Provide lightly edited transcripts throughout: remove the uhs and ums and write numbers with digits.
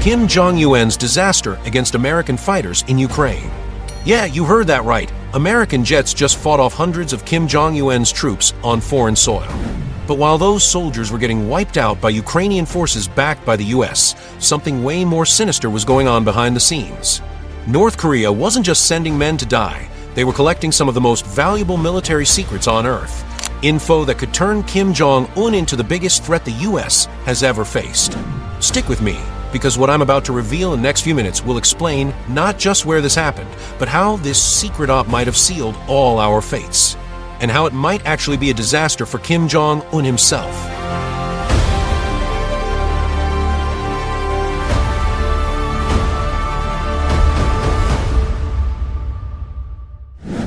Kim Jong Un's disaster against American fighters in Ukraine. Yeah, you heard that right. American jets just fought off hundreds of Kim Jong Un's troops on foreign soil. But while those soldiers were getting wiped out by Ukrainian forces backed by the US, something way more sinister was going on behind the scenes. North Korea wasn't just sending men to die, they were collecting some of the most valuable military secrets on Earth. Info that could turn Kim Jong Un into the biggest threat the US has ever faced. Stick with me, because what I'm about to reveal in the next few minutes will explain not just where this happened, but how this secret op might have sealed all our fates, and how it might actually be a disaster for Kim Jong Un himself.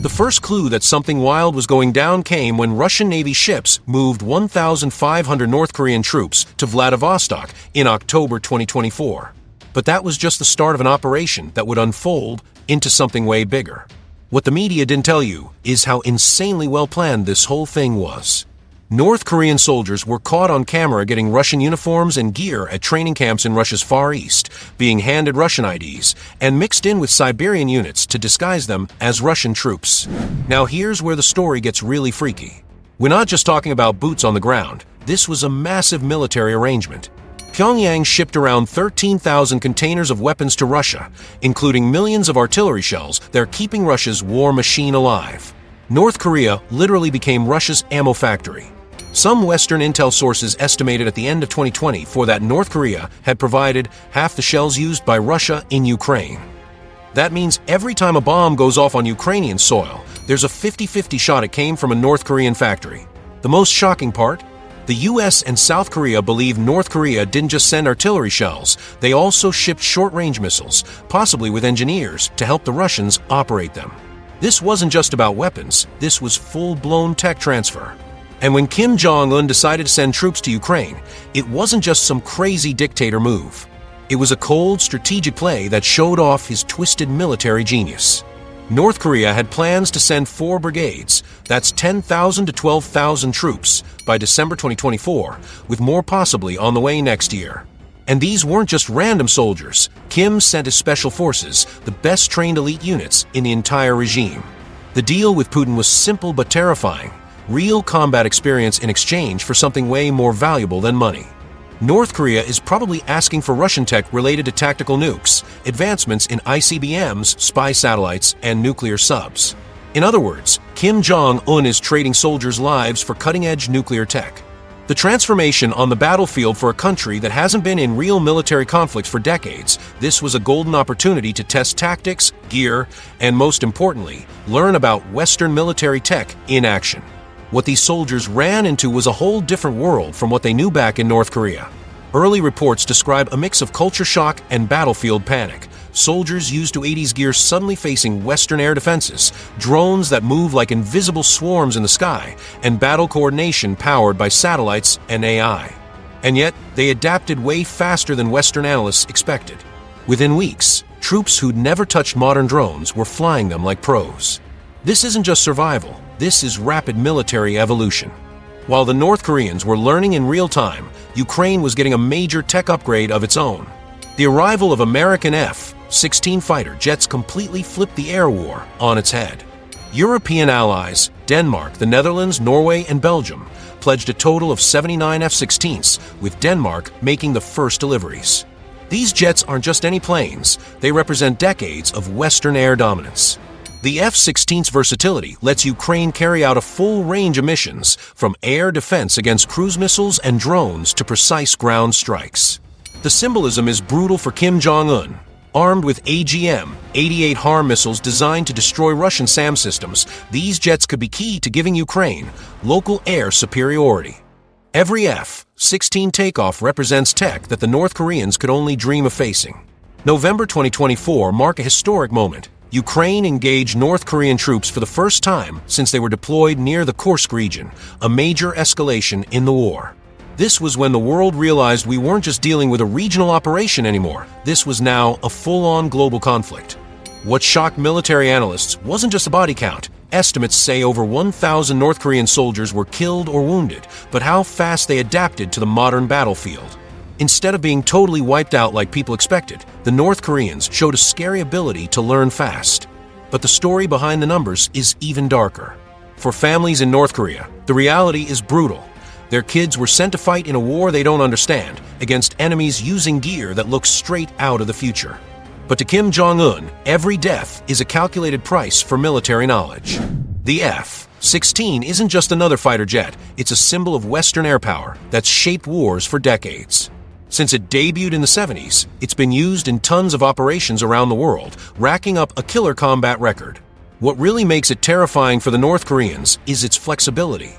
The first clue that something wild was going down came when Russian Navy ships moved 1,500 North Korean troops to Vladivostok in October 2024. But that was just the start of an operation that would unfold into something way bigger. What the media didn't tell you is how insanely well planned this whole thing was. North Korean soldiers were caught on camera getting Russian uniforms and gear at training camps in Russia's Far East, being handed Russian IDs, and mixed in with Siberian units to disguise them as Russian troops. Now here's where the story gets really freaky. We're not just talking about boots on the ground. This was a massive military arrangement. Pyongyang shipped around 13,000 containers of weapons to Russia, including millions of artillery shells that are keeping Russia's war machine alive. North Korea literally became Russia's ammo factory. Some Western intel sources estimated at the end of 2020 that North Korea had provided half the shells used by Russia in Ukraine. That means every time a bomb goes off on Ukrainian soil, there's a 50-50 shot it came from a North Korean factory. The most shocking part? The US and South Korea believe North Korea didn't just send artillery shells, they also shipped short-range missiles, possibly with engineers, to help the Russians operate them. This wasn't just about weapons, this was full-blown tech transfer. And when Kim Jong Un decided to send troops to Ukraine, it wasn't just some crazy dictator move. It was a cold, strategic play that showed off his twisted military genius. North Korea had plans to send 4 brigades, that's 10,000 to 12,000 troops, by December 2024, with more possibly on the way next year. And these weren't just random soldiers. Kim sent his special forces, the best-trained elite units in the entire regime. The deal with Putin was simple but terrifying. Real combat experience in exchange for something way more valuable than money. North Korea is probably asking for Russian tech related to tactical nukes, advancements in ICBMs, spy satellites, and nuclear subs. In other words, Kim Jong Un is trading soldiers' lives for cutting-edge nuclear tech. The transformation on the battlefield for a country that hasn't been in real military conflicts for decades, this was a golden opportunity to test tactics, gear, and most importantly, learn about Western military tech in action. What these soldiers ran into was a whole different world from what they knew back in North Korea. Early reports describe a mix of culture shock and battlefield panic. Soldiers used to 80s gear suddenly facing Western air defenses, drones that move like invisible swarms in the sky, and battle coordination powered by satellites and AI. And yet, they adapted way faster than Western analysts expected. Within weeks, troops who'd never touched modern drones were flying them like pros. This isn't just survival, this is rapid military evolution. While the North Koreans were learning in real time, Ukraine was getting a major tech upgrade of its own. The arrival of American F-16 fighter jets completely flipped the air war on its head. European allies, Denmark, the Netherlands, Norway, and Belgium, pledged a total of 79 F-16s, with Denmark making the first deliveries. These jets aren't just any planes, they represent decades of Western air dominance. The F-16's versatility lets Ukraine carry out a full range of missions, from air defense against cruise missiles and drones to precise ground strikes. The symbolism is brutal for Kim Jong Un. Armed with AGM-88 HARM missiles designed to destroy Russian SAM systems, these jets could be key to giving Ukraine local air superiority. Every F-16 takeoff represents tech that the North Koreans could only dream of facing. November 2024 marked a historic moment. Ukraine engaged North Korean troops for the first time since they were deployed near the Kursk region, a major escalation in the war. This was when the world realized we weren't just dealing with a regional operation anymore. This was now a full-on global conflict. What shocked military analysts wasn't just the body count. Estimates say over 1,000 North Korean soldiers were killed or wounded, but how fast they adapted to the modern battlefield. Instead of being totally wiped out like people expected, the North Koreans showed a scary ability to learn fast. But the story behind the numbers is even darker. For families in North Korea, the reality is brutal. Their kids were sent to fight in a war they don't understand, against enemies using gear that looks straight out of the future. But to Kim Jong Un, every death is a calculated price for military knowledge. The F-16 isn't just another fighter jet, it's a symbol of Western air power that's shaped wars for decades. Since it debuted in the 70s, it's been used in tons of operations around the world, racking up a killer combat record. What really makes it terrifying for the North Koreans is its flexibility.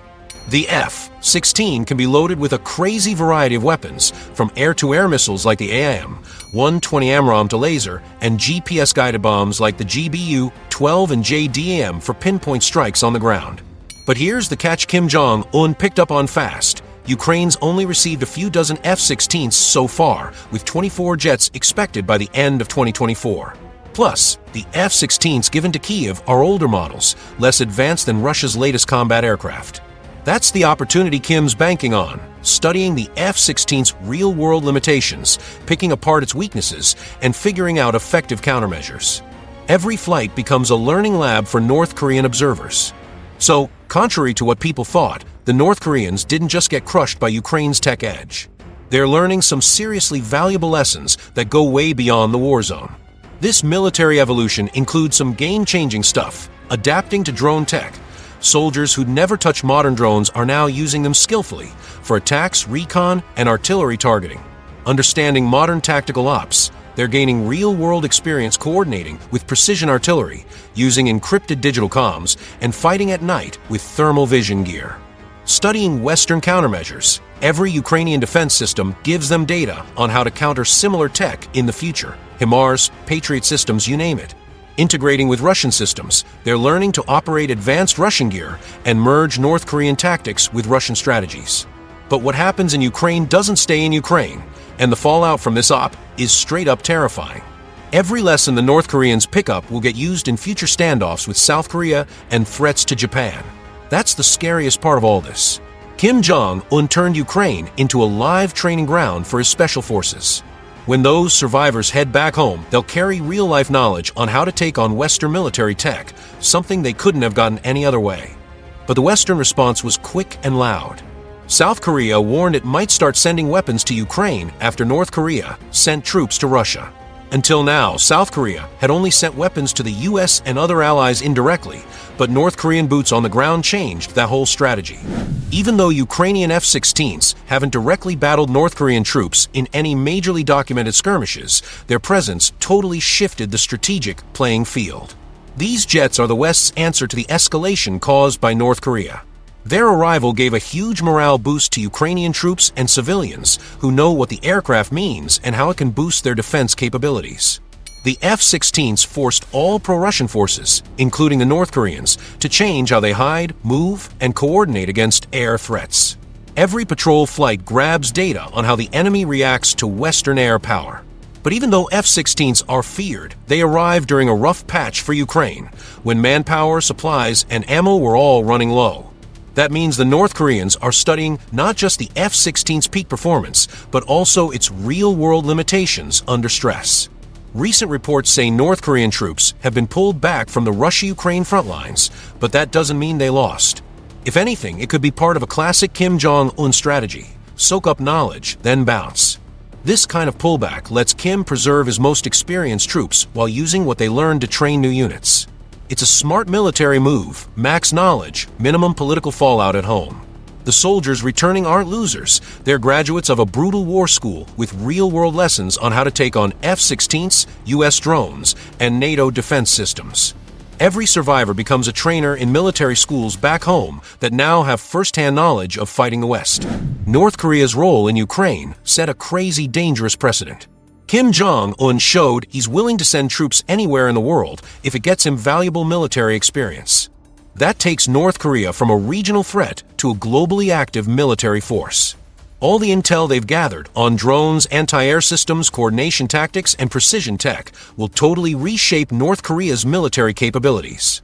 The F-16 can be loaded with a crazy variety of weapons, from air-to-air missiles like the AIM-120 AMRAAM to laser, and GPS-guided bombs like the GBU-12 and JDAM for pinpoint strikes on the ground. But here's the catch Kim Jong Un picked up on fast. Ukraine's only received a few dozen F-16s so far, with 24 jets expected by the end of 2024. Plus, the F-16s given to Kyiv are older models, less advanced than Russia's latest combat aircraft. That's the opportunity Kim's banking on, studying the F-16's real-world limitations, picking apart its weaknesses, and figuring out effective countermeasures. Every flight becomes a learning lab for North Korean observers. So, contrary to what people thought, the North Koreans didn't just get crushed by Ukraine's tech edge. They're learning some seriously valuable lessons that go way beyond the war zone. This military evolution includes some game-changing stuff, adapting to drone tech. Soldiers who'd never touched modern drones are now using them skillfully for attacks, recon, and artillery targeting. Understanding modern tactical ops, they're gaining real-world experience coordinating with precision artillery, using encrypted digital comms, and fighting at night with thermal vision gear. Studying Western countermeasures, every Ukrainian defense system gives them data on how to counter similar tech in the future. HIMARS, Patriot systems, you name it. Integrating with Russian systems, they're learning to operate advanced Russian gear and merge North Korean tactics with Russian strategies. But what happens in Ukraine doesn't stay in Ukraine, and the fallout from this op is straight up terrifying. Every lesson the North Koreans pick up will get used in future standoffs with South Korea and threats to Japan. That's the scariest part of all this. Kim Jong Un turned Ukraine into a live training ground for his special forces. When those survivors head back home, they'll carry real-life knowledge on how to take on Western military tech, something they couldn't have gotten any other way. But the Western response was quick and loud. South Korea warned it might start sending weapons to Ukraine after North Korea sent troops to Russia. Until now, South Korea had only sent weapons to the US and other allies indirectly, but North Korean boots on the ground changed that whole strategy. Even though Ukrainian F-16s haven't directly battled North Korean troops in any majorly documented skirmishes, their presence totally shifted the strategic playing field. These jets are the West's answer to the escalation caused by North Korea. Their arrival gave a huge morale boost to Ukrainian troops and civilians who know what the aircraft means and how it can boost their defense capabilities. The F-16s forced all pro-Russian forces, including the North Koreans, to change how they hide, move, and coordinate against air threats. Every patrol flight grabs data on how the enemy reacts to Western air power. But even though F-16s are feared, they arrived during a rough patch for Ukraine, when manpower, supplies, and ammo were all running low. That means the North Koreans are studying not just the F-16's peak performance, but also its real-world limitations under stress. Recent reports say North Korean troops have been pulled back from the Russia-Ukraine front lines, but that doesn't mean they lost. If anything, it could be part of a classic Kim Jong Un strategy: soak up knowledge, then bounce. This kind of pullback lets Kim preserve his most experienced troops while using what they learned to train new units. It's a smart military move: max knowledge, minimum political fallout at home. The soldiers returning aren't losers. They're graduates of a brutal war school with real-world lessons on how to take on F-16s, US drones, and NATO defense systems. Every survivor becomes a trainer in military schools back home that now have first-hand knowledge of fighting the West. North Korea's role in Ukraine set a crazy, dangerous precedent. Kim Jong Un showed he's willing to send troops anywhere in the world if it gets him valuable military experience. That takes North Korea from a regional threat to a globally active military force. All the intel they've gathered on drones, anti-air systems, coordination tactics, and precision tech will totally reshape North Korea's military capabilities.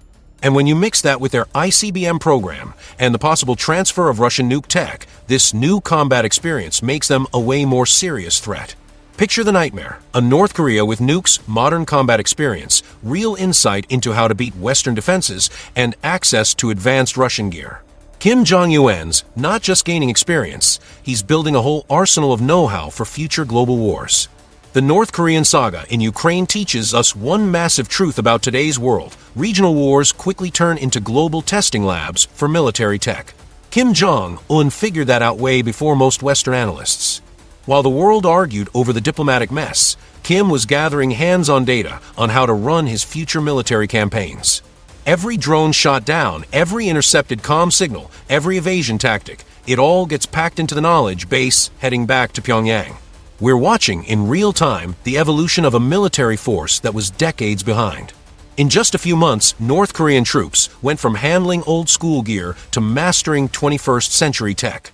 And when you mix that with their ICBM program and the possible transfer of Russian nuke tech, this new combat experience makes them a way more serious threat. Picture the nightmare: a North Korea with nukes, modern combat experience, real insight into how to beat Western defenses, and access to advanced Russian gear. Kim Jong Un's not just gaining experience, he's building a whole arsenal of know-how for future global wars. The North Korean saga in Ukraine teaches us one massive truth about today's world: regional wars quickly turn into global testing labs for military tech. Kim Jong Un figured that out way before most Western analysts. While the world argued over the diplomatic mess, Kim was gathering hands-on data on how to run his future military campaigns. Every drone shot down, every intercepted comm signal, every evasion tactic, it all gets packed into the knowledge base heading back to Pyongyang. We're watching in real time the evolution of a military force that was decades behind. In just a few months, North Korean troops went from handling old-school gear to mastering 21st-century tech.